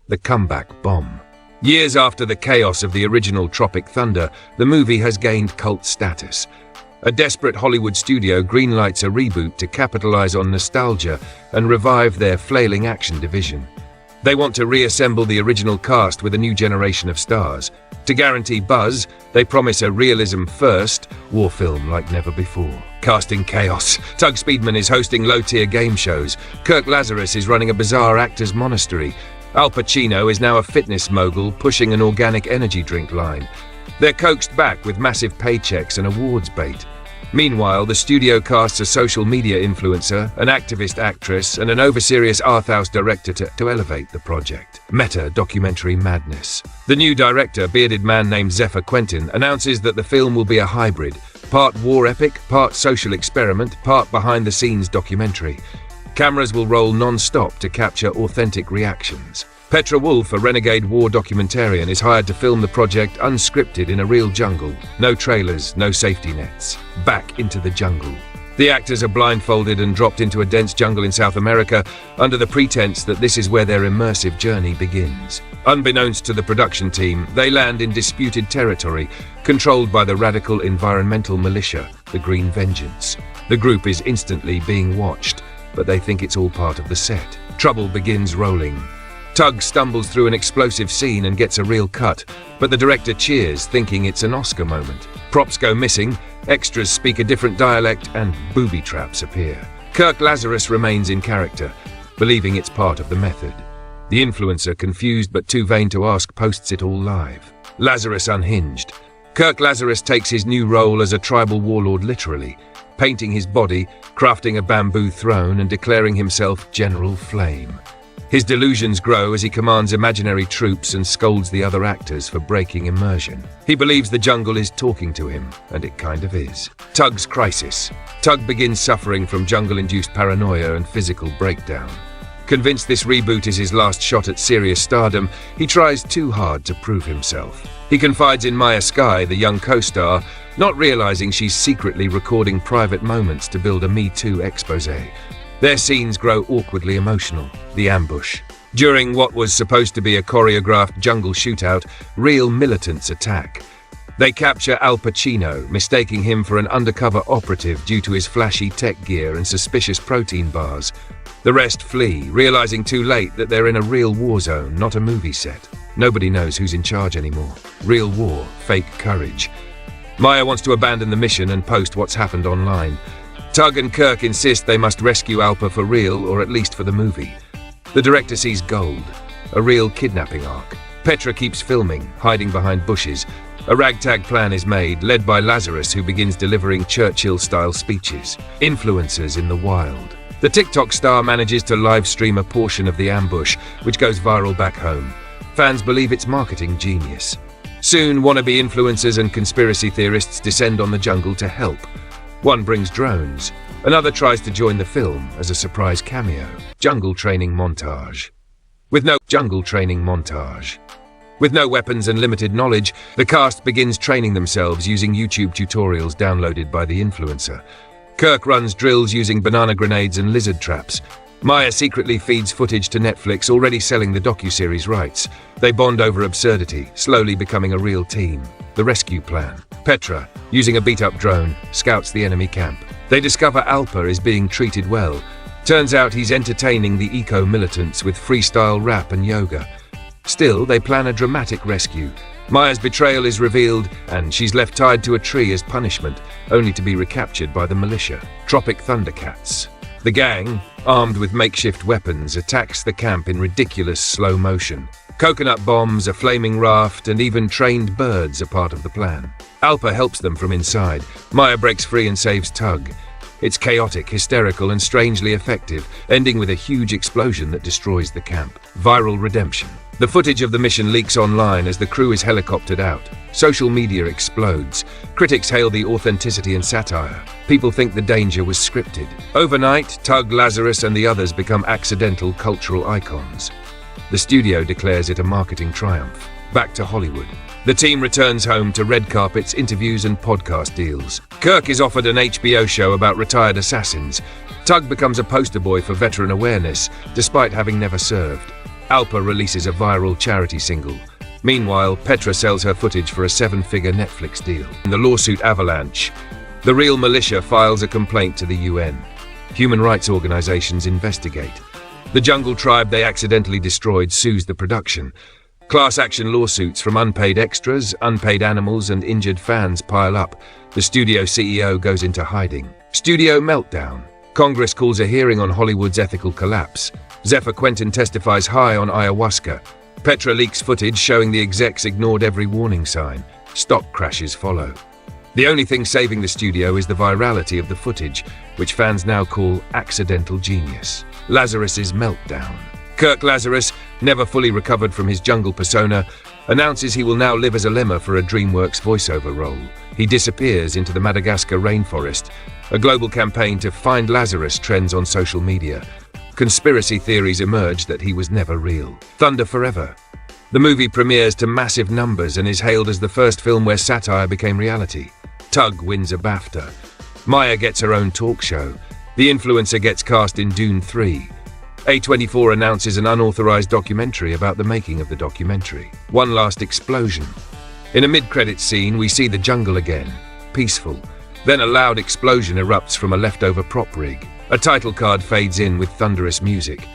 the comeback bomb. Years after the chaos of the original Tropic Thunder, the movie has gained cult status. A desperate Hollywood studio greenlights a reboot to capitalize on nostalgia and revive their flailing action division. They want to reassemble the original cast with a new generation of stars. To guarantee buzz, they promise a realism-first war film like never before. Casting chaos. Tug Speedman is hosting low-tier game shows. Kirk Lazarus is running a bizarre actors' monastery. Al Pacino is now a fitness mogul pushing an organic energy drink line. They're coaxed back with massive paychecks and awards bait. Meanwhile, the studio casts a social media influencer, an activist actress, and an over-serious art house director to elevate the project. Meta documentary madness. The new director, bearded man named Zephyr Quentin, announces that the film will be a hybrid, part war epic, part social experiment, part behind-the-scenes documentary. Cameras will roll non-stop to capture authentic reactions. Petra Wolf, a renegade war documentarian, is hired to film the project unscripted in a real jungle. No trailers, no safety nets. Back into the jungle. The actors are blindfolded and dropped into a dense jungle in South America under the pretense that this is where their immersive journey begins. Unbeknownst to the production team, they land in disputed territory, controlled by the radical environmental militia, the Green Vengeance. The group is instantly being watched, but they think it's all part of the set. Trouble begins rolling. Tug stumbles through an explosive scene and gets a real cut, but the director cheers, thinking it's an Oscar moment. Props go missing, extras speak a different dialect, and booby traps appear. Kirk Lazarus remains in character, believing it's part of the method. The influencer, confused but too vain to ask, posts it all live. Lazarus unhinged. Kirk Lazarus takes his new role as a tribal warlord literally, painting his body, crafting a bamboo throne, and declaring himself General Flame. His delusions grow as he commands imaginary troops and scolds the other actors for breaking immersion. He believes the jungle is talking to him, and it kind of is. Tug's crisis. Tug begins suffering from jungle-induced paranoia and physical breakdown. Convinced this reboot is his last shot at serious stardom, he tries too hard to prove himself. He confides in Maya Sky, the young co-star, not realizing she's secretly recording private moments to build a Me Too expose. Their scenes grow awkwardly emotional. The ambush. During what was supposed to be a choreographed jungle shootout, real militants attack. They capture Al Pacino, mistaking him for an undercover operative due to his flashy tech gear and suspicious protein bars. The rest flee, realizing too late that they're in a real war zone, not a movie set. Nobody knows who's in charge anymore. Real war, fake courage. Maya wants to abandon the mission and post what's happened online. Tug and Kirk insist they must rescue Alpa for real, or at least for the movie. The director sees gold, a real kidnapping arc. Petra keeps filming, hiding behind bushes. A ragtag plan is made, led by Lazarus, who begins delivering Churchill-style speeches. Influencers in the wild. The TikTok star manages to live stream a portion of the ambush, which goes viral back home. Fans believe it's marketing genius. Soon, wannabe influencers and conspiracy theorists descend on the jungle to help. One brings drones. Another tries to join the film as a surprise cameo. Jungle training montage. With no weapons and limited knowledge, the cast begins training themselves using YouTube tutorials downloaded by the influencer. Kirk runs drills using banana grenades and lizard traps. Maya secretly feeds footage to Netflix, already selling the docuseries rights. They bond over absurdity, slowly becoming a real team. The rescue plan. Petra, using a beat-up drone, scouts the enemy camp. They discover Alpa is being treated well. Turns out he's entertaining the eco-militants with freestyle rap and yoga. Still, they plan a dramatic rescue. Maya's betrayal is revealed, and she's left tied to a tree as punishment, only to be recaptured by the militia. Tropic Thunder. The gang, armed with makeshift weapons, attacks the camp in ridiculous slow motion. Coconut bombs, a flaming raft, and even trained birds are part of the plan. Alpa helps them from inside. Maya breaks free and saves Tug. It's chaotic, hysterical, and strangely effective, ending with a huge explosion that destroys the camp. Viral redemption. The footage of the mission leaks online as the crew is helicoptered out. Social media explodes. Critics hail the authenticity and satire. People think the danger was scripted. Overnight, Tug, Lazarus, and the others become accidental cultural icons. The studio declares it a marketing triumph. Back to Hollywood. The team returns home to red carpets, interviews, and podcast deals. Kirk is offered an HBO show about retired assassins. Tug becomes a poster boy for veteran awareness, despite having never served. Alpa releases a viral charity single. Meanwhile, Petra sells her footage for a 7-figure Netflix deal. In the lawsuit avalanche, the Real Militia files a complaint to the UN. Human rights organizations investigate. The jungle tribe they accidentally destroyed sues the production. Class action lawsuits from unpaid extras, unpaid animals, and injured fans pile up. The studio CEO goes into hiding. Studio meltdown. Congress calls a hearing on Hollywood's ethical collapse. Zephyr Quentin testifies high on ayahuasca. Petra leaks footage showing the execs ignored every warning sign. Stock crashes follow. The only thing saving the studio is the virality of the footage, which fans now call accidental genius. Lazarus's meltdown. Kirk Lazarus, never fully recovered from his jungle persona, announces he will now live as a lemur for a DreamWorks voiceover role. He disappears into the Madagascar rainforest. A global campaign to find Lazarus trends on social media. Conspiracy theories emerge that he was never real. Thunder Forever. The movie premieres to massive numbers and is hailed as the first film where satire became reality. Tug wins a BAFTA. Maya gets her own talk show. The influencer gets cast in Dune 3. A24 announces an unauthorized documentary about the making of the documentary. One last explosion. In a mid-credits scene, we see the jungle again. Peaceful. Then a loud explosion erupts from a leftover prop rig. A title card fades in with thunderous music.